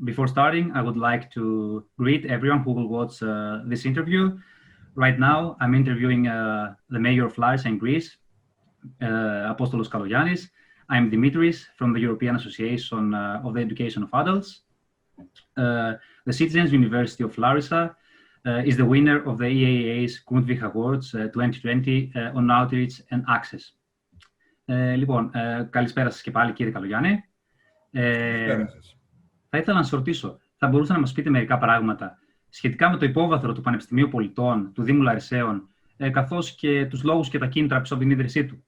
before starting, I would like to greet everyone who will watch this interview. Right now, I'm interviewing the mayor of Larissa in Greece, Apostolos Kalogiannis. I'm Dimitris from the European Association of the Education of Adults. The Citizens University of Larissa is the winner of the EAA's Grundtvig Awards 2020 on Outreach and Access. Λοιπόν, καλησπέρα σας και πάλι, κύριε Καλογιάννη. Θα ήθελα να σας ρωτήσω, θα μπορούσατε να μας πείτε μερικά πράγματα σχετικά με το υπόβαθρο του Πανεπιστημίου Πολιτών, του Δήμου Λαρισαίων, καθώς και τους λόγους και τα κίνητρα πίσω από την ίδρυσή του?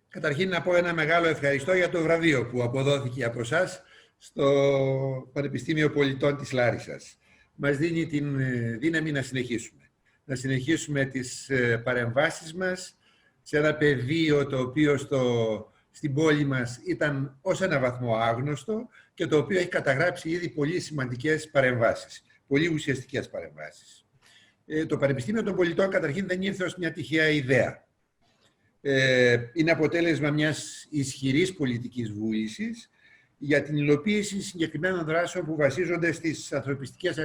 Καταρχήν να πω ένα μεγάλο ευχαριστώ για το βραβείο που αποδόθηκε από εσάς στο Πανεπιστήμιο Πολιτών της Λάρισσας. Μας δίνει την δύναμη να συνεχίσουμε. Να συνεχίσουμε τις παρεμβάσεις μας σε ένα πεδίο το οποίο στην πόλη μας ήταν ως ένα βαθμό άγνωστο και το οποίο έχει καταγράψει ήδη πολύ σημαντικές παρεμβάσεις, πολύ ουσιαστικές παρεμβάσεις. Το Πανεπιστήμιο των Πολιτών καταρχήν δεν ήρθε ως μια τυχαία ιδέα. Είναι αποτέλεσμα μιας ισχυρής πολιτικής βούλησης για την υλοποίηση συγκεκριμένων δράσεων που βασίζονται στις ανθρωπιστικές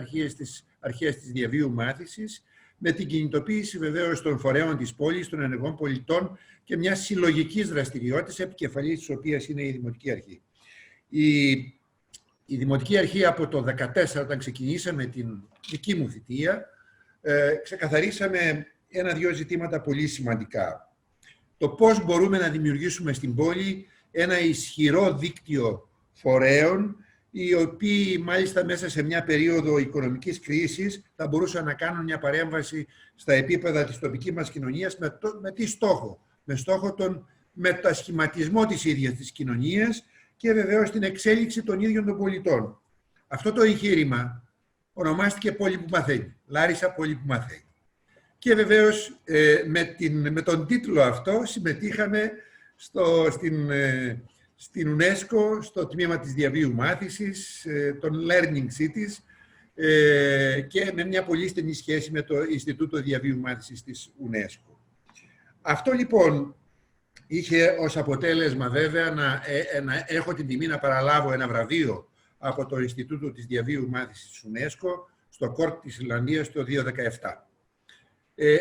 αρχές της διαβίου μάθησης, με την κινητοποίηση βεβαίως των φορέων της πόλης, των ενεργών πολιτών και μιας συλλογικής δραστηριότητας, επικεφαλής της οποίας είναι η Δημοτική Αρχή. Η Δημοτική Αρχή από το 2014, όταν ξεκινήσαμε την δική μου θητεία, ξεκαθαρίσαμε ένα-δυο ζητήματα πολύ σημαντικά. Το πώς μπορούμε να δημιουργήσουμε στην πόλη ένα ισχυρό δίκτυο φορέων, οι οποίοι μάλιστα μέσα σε μια περίοδο οικονομικής κρίσης θα μπορούσαν να κάνουν μια παρέμβαση στα επίπεδα της τοπικής μας κοινωνίας με τι στόχο? Με στόχο τον μετασχηματισμό της ίδιας της κοινωνίας και βεβαίως την εξέλιξη των ίδιων των πολιτών. Αυτό το εγχείρημα ονομάστηκε Πόλη που μαθαίνει. Λάρισα Πόλη που μαθαίνει. Και βεβαίως με τον τίτλο αυτό συμμετείχαμε στην UNESCO, στο τμήμα της διαβίου μάθησης, των Learning Cities και με μια πολύ στενή σχέση με το Ινστιτούτο Διαβίου Μάθησης της UNESCO. Αυτό λοιπόν είχε ως αποτέλεσμα βέβαια να έχω την τιμή να παραλάβω ένα βραβείο από το Ινστιτούτο της Διαβίου Μάθησης της UNESCO στο Κόρκ της Ιρλανδίας το 2017.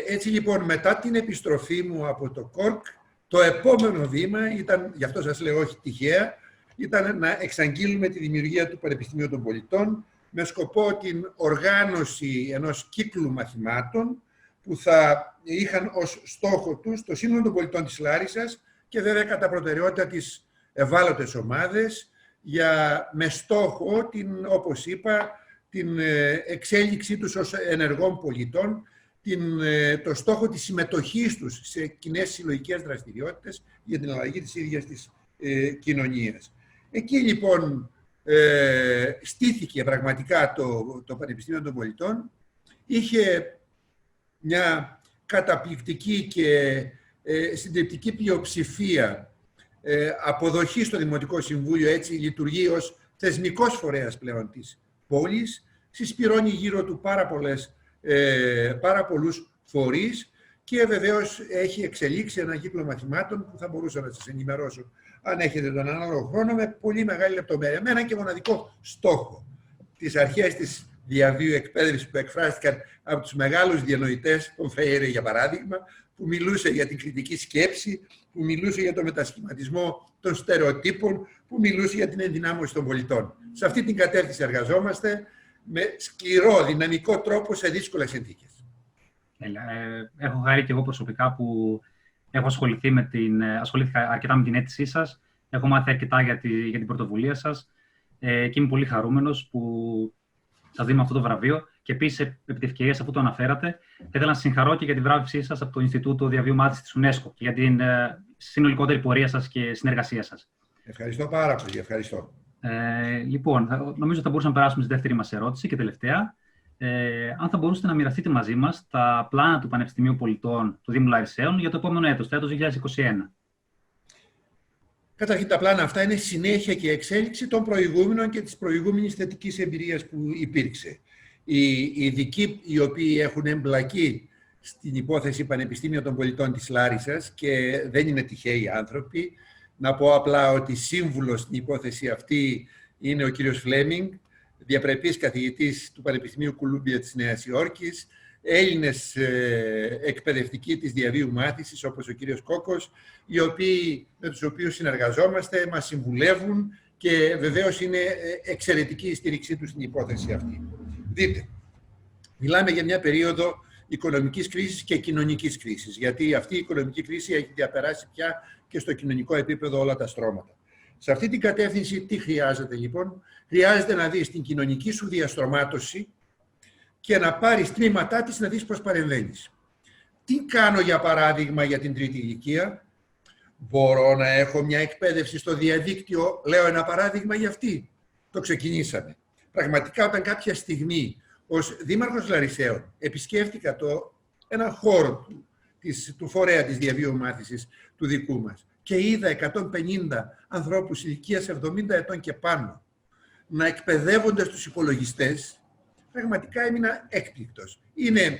Έτσι λοιπόν, μετά την επιστροφή μου από το Κόρκ, το επόμενο βήμα ήταν, γι' αυτό σας λέω όχι τυχαία, ήταν να εξαγγείλουμε τη δημιουργία του Πανεπιστημίου των Πολιτών με σκοπό την οργάνωση ενός κύκλου μαθημάτων που θα είχαν ως στόχο τους το σύνολο των πολιτών της Λάρισσας και βέβαια κατά προτεραιότητα τις ευάλωτες ομάδες με στόχο, όπως είπα, την εξέλιξή τους ως ενεργών πολιτών, το στόχο της συμμετοχής τους σε κοινές συλλογικές δραστηριότητες για την αλλαγή της ίδιας της κοινωνίας. Εκεί λοιπόν στήθηκε πραγματικά το Πανεπιστήμιο των Πολιτών. Είχε μια καταπληκτική και συντριπτική πλειοψηφία αποδοχή στο Δημοτικό Συμβούλιο, έτσι λειτουργεί ως θεσμικός φορέας πλέον της πόλης, συσπυρώνει γύρω του πάρα πολλούς φορείς και βεβαίως έχει εξελίξει ένα κύκλο μαθημάτων που θα μπορούσα να σας ενημερώσω αν έχετε τον ανάλογο χρόνο με πολύ μεγάλη λεπτομέρεια. Με έναν και μοναδικό στόχο, τις αρχές της διαβίου εκπαίδευσης που εκφράστηκαν από τους μεγάλους διανοητές, τον Φρέιρε για παράδειγμα, που μιλούσε για την κριτική σκέψη, που μιλούσε για το μετασχηματισμό των στερεοτύπων, που μιλούσε για την ενδυνάμωση των πολιτών. Σε αυτή την κατεύθυνση εργαζόμαστε με σκληρό, δυναμικό τρόπο σε δύσκολες συνθήκες. Έχω χαρεί και εγώ προσωπικά που έχω ασχολήθηκα αρκετά με την αίτησή σας. Έχω μάθει αρκετά για την πρωτοβουλία σας και είμαι πολύ χαρούμενος που σας δίνω αυτό το βραβείο. Και επίσης, επί τη ευκαιρία, αφού το αναφέρατε, θα ήθελα να συγχαρώ και για τη βράβευσή σας από το Ινστιτούτο Διαβίου Μάθησης της UNESCO και για την συνολικότερη πορεία σας και συνεργασία σας. Ευχαριστώ πάρα πολύ. Ευχαριστώ. Λοιπόν, νομίζω θα μπορούσαμε να περάσουμε στη δεύτερη μας ερώτηση και τελευταία. Αν θα μπορούσατε να μοιραστείτε μαζί μας τα πλάνα του Πανεπιστημίου Πολιτών του Δήμου Λαρισαίων για το επόμενο έτος, το έτος 2021. Καταρχήν, τα πλάνα αυτά είναι συνέχεια και εξέλιξη των προηγούμενων και της προηγούμενης θετικής εμπειρίας που υπήρξε. Οι ειδικοί οι οποίοι έχουν εμπλακεί στην υπόθεση Πανεπιστήμιο των Πολιτών της Λάρισσας και δεν είναι τυχαίοι άνθρωποι, να πω απλά ότι σύμβουλος στην υπόθεση αυτή είναι ο κύριος Φλέμινγκ, διαπρεπής καθηγητής του Πανεπιστημίου Κολούμπια της Νέας Υόρκης, Έλληνες εκπαιδευτικοί της διαβίου μάθησης, όπως ο κύριος Κόκος, με τους οποίους συνεργαζόμαστε, μας συμβουλεύουν και βεβαίως είναι εξαιρετική η στήριξή τους στην υπόθεση αυτή. Δείτε, μιλάμε για μια περίοδο οικονομικής κρίσης και κοινωνικής κρίσης, γιατί αυτή η οικονομική κρίση έχει διαπεράσει πια και στο κοινωνικό επίπεδο όλα τα στρώματα. Σε αυτή την κατεύθυνση τι χρειάζεται λοιπόν? Χρειάζεται να δεις την κοινωνική σου διαστρωμάτωση και να πάρεις τμήματά της να δεις πώς παρεμβαίνεις. Τι κάνω για παράδειγμα για την τρίτη ηλικία? Μπορώ να έχω μια εκπαίδευση στο διαδίκτυο, λέω ένα παράδειγμα για αυτή. Το ξεκινήσαμε. Πραγματικά όταν κάποια στιγμή ως δήμαρχος Λαρισαίων επισκέφτηκα ένα χώρο του φορέα της διαβίου μάθησης του δικού μας και είδα 150 ανθρώπους ηλικίας 70 ετών και πάνω να εκπαιδεύονται στους υπολογιστές, πραγματικά έμεινα έκπληκτος. Είναι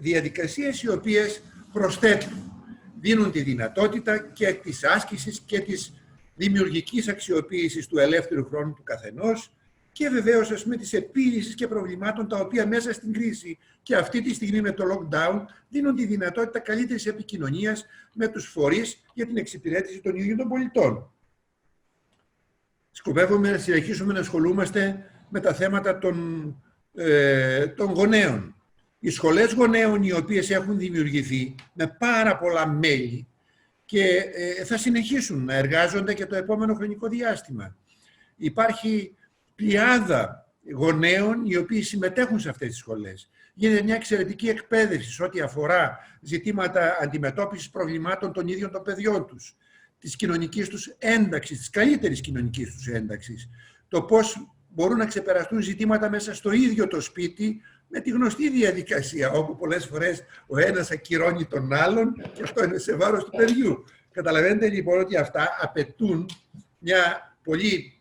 διαδικασίες οι οποίες προσθέτουν, δίνουν τη δυνατότητα και της άσκησης και της δημιουργικής αξιοποίησης του ελεύθερου χρόνου του καθενός και βεβαίως της επίλυσης και προβλημάτων τα οποία μέσα στην κρίση και αυτή τη στιγμή με το lockdown δίνουν τη δυνατότητα καλύτερης επικοινωνίας με τους φορείς για την εξυπηρέτηση των ίδιων των πολιτών. Σκοπεύουμε να συνεχίσουμε να ασχολούμαστε με τα θέματα των γονέων. Οι σχολές γονέων οι οποίες έχουν δημιουργηθεί με πάρα πολλά μέλη και θα συνεχίσουν να εργάζονται και το επόμενο χρονικό διάστημα. Υπάρχει πλειάδα γονέων οι οποίοι συμμετέχουν σε αυτές τις σχολές. Γίνεται μια εξαιρετική εκπαίδευση σε ό,τι αφορά ζητήματα αντιμετώπισης προβλημάτων των ίδιων των παιδιών τους, της κοινωνικής τους ένταξης, της καλύτερης κοινωνικής τους ένταξης, το πώς μπορούν να ξεπεραστούν ζητήματα μέσα στο ίδιο το σπίτι με τη γνωστή διαδικασία, όπου πολλές φορές ο ένας ακυρώνει τον άλλον και αυτό είναι σε βάρος του παιδιού. Καταλαβαίνετε λοιπόν ότι αυτά απαιτούν μια πολύ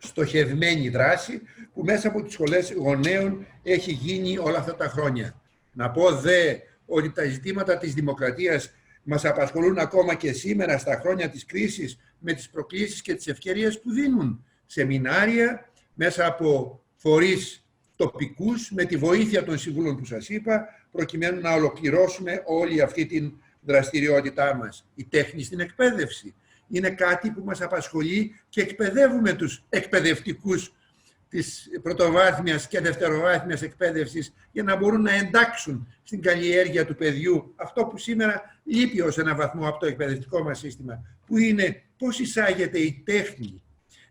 στοχευμένη δράση που μέσα από τις σχολές γονέων έχει γίνει όλα αυτά τα χρόνια. Να πω δε ότι τα ζητήματα της δημοκρατίας μας απασχολούν ακόμα και σήμερα στα χρόνια της κρίσης με τις προκλήσεις και τις ευκαιρίες που δίνουν. Σεμινάρια μέσα από φορείς τοπικούς με τη βοήθεια των συμβούλων που σας είπα προκειμένου να ολοκληρώσουμε όλη αυτή την δραστηριότητά μας. Η τέχνη στην εκπαίδευση είναι κάτι που μας απασχολεί και εκπαιδεύουμε τους εκπαιδευτικούς της πρωτοβάθμιας και δευτεροβάθμιας εκπαίδευσης για να μπορούν να εντάξουν στην καλλιέργεια του παιδιού αυτό που σήμερα λείπει ως ένα βαθμό από το εκπαιδευτικό μας σύστημα, που είναι πώς εισάγεται η τέχνη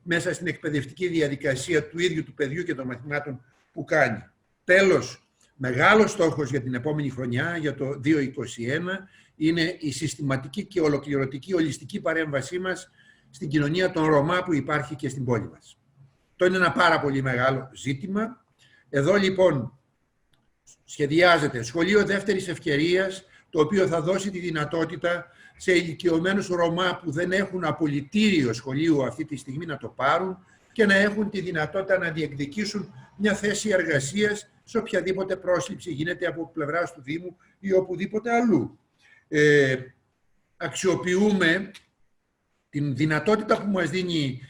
μέσα στην εκπαιδευτική διαδικασία του ίδιου του παιδιού και των μαθημάτων που κάνει. Τέλος, μεγάλος στόχος για την επόμενη χρονιά, για το 2021, είναι η συστηματική και ολοκληρωτική ολιστική παρέμβασή μας στην κοινωνία των Ρωμά που υπάρχει και στην πόλη μας. Το είναι ένα πάρα πολύ μεγάλο ζήτημα. Εδώ λοιπόν σχεδιάζεται σχολείο δεύτερης ευκαιρίας, το οποίο θα δώσει τη δυνατότητα σε ηλικιωμένους Ρωμά που δεν έχουν απολυτήριο σχολείου αυτή τη στιγμή να το πάρουν και να έχουν τη δυνατότητα να διεκδικήσουν μια θέση εργασίας σε οποιαδήποτε πρόσληψη γίνεται από πλευράς του Δήμου ή οπουδήποτε αλλού. Αξιοποιούμε την δυνατότητα που μας δίνει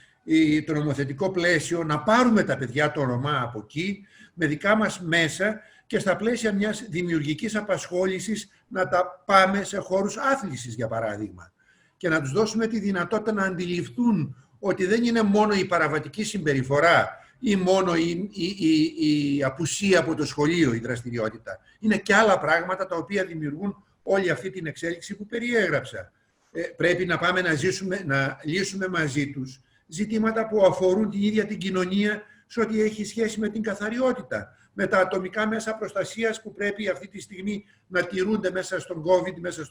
το νομοθετικό πλαίσιο να πάρουμε τα παιδιά των Ρωμά από εκεί με δικά μας μέσα και στα πλαίσια μιας δημιουργικής απασχόλησης να τα πάμε σε χώρους άθλησης, για παράδειγμα, και να τους δώσουμε τη δυνατότητα να αντιληφθούν ότι δεν είναι μόνο η παραβατική συμπεριφορά ή μόνο η απουσία από το σχολείο η δραστηριότητα. Είναι και άλλα πράγματα τα οποία δημιουργούν όλη αυτή την εξέλιξη που περιέγραψα. Πρέπει να πάμε να λύσουμε μαζί τους ζητήματα που αφορούν την ίδια την κοινωνία σε ό,τι έχει σχέση με την καθαριότητα, με τα ατομικά μέσα προστασίας που πρέπει αυτή τη στιγμή να τηρούνται μέσα στον COVID, μέσα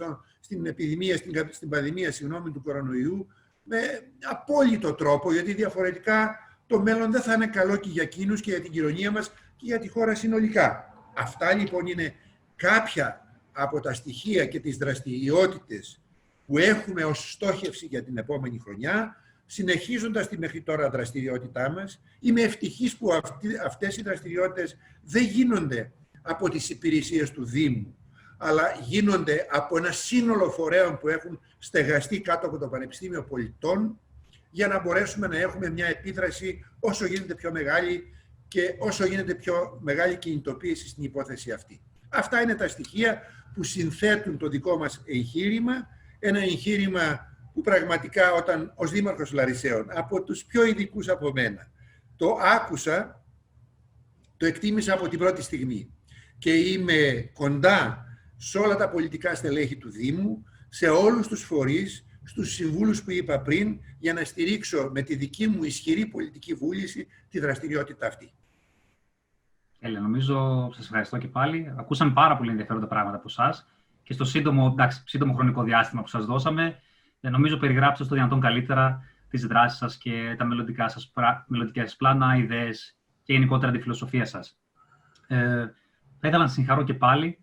στην πανδημία του κορονοϊού, με απόλυτο τρόπο, γιατί διαφορετικά το μέλλον δεν θα είναι καλό και για εκείνους και για την κοινωνία μας και για τη χώρα συνολικά. Αυτά λοιπόν είναι κάποια από τα στοιχεία και τις δραστηριότητες που έχουμε ως στόχευση για την επόμενη χρονιά, συνεχίζοντας τη μέχρι τώρα δραστηριότητά μας. Είμαι ευτυχής που αυτές οι δραστηριότητες δεν γίνονται από τις υπηρεσίες του Δήμου, αλλά γίνονται από ένα σύνολο φορέων που έχουν στεγαστεί κάτω από το Πανεπιστήμιο Πολιτών για να μπορέσουμε να έχουμε μια επίδραση όσο γίνεται πιο μεγάλη και όσο γίνεται πιο μεγάλη κινητοποίηση στην υπόθεση αυτή. Αυτά είναι τα στοιχεία που συνθέτουν το δικό μας εγχείρημα, ένα εγχείρημα που πραγματικά όταν ως Δήμαρχος Λαρισαίων, από τους πιο ειδικούς από μένα, το άκουσα, το εκτίμησα από την πρώτη στιγμή και είμαι κοντά σε όλα τα πολιτικά στελέχη του Δήμου, σε όλους τους φορείς, στους συμβούλους που είπα πριν, για να στηρίξω με τη δική μου ισχυρή πολιτική βούληση τη δραστηριότητα αυτή. Έλε, νομίζω, σας ευχαριστώ και πάλι. Ακούσαμε πάρα πολύ ενδιαφέροντα πράγματα από εσάς και στο σύντομο χρονικό διάστημα που σας δώσαμε, νομίζω περιγράψατε στο δυνατόν καλύτερα τις δράσεις σας και τα μελλοντικά σας πλάνα, ιδέες και γενικότερα τη φιλοσοφία σας. Θα ήθελα να συγχαρώ και πάλι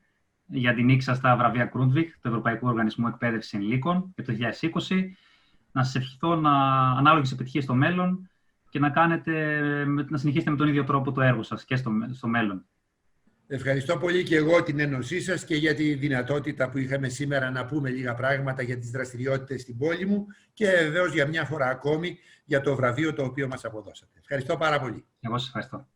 για την νίκη σας στα βραβεία Grundtvig, του Ευρωπαϊκού Οργανισμού Εκπαίδευσης Ενηλίκων, για το 2020. Να σας ευχηθώ ανάλογες επιτυχίες στο μέλλον και να συνεχίσετε με τον ίδιο τρόπο το έργο σας και στο μέλλον. Ευχαριστώ πολύ και εγώ την ένωσή σας και για τη δυνατότητα που είχαμε σήμερα να πούμε λίγα πράγματα για τις δραστηριότητες στην πόλη μου και βεβαίως για μια φορά ακόμη για το βραβείο το οποίο μας αποδώσατε. Ευχαριστώ πάρα πολύ. Εγώ σας ευχαριστώ.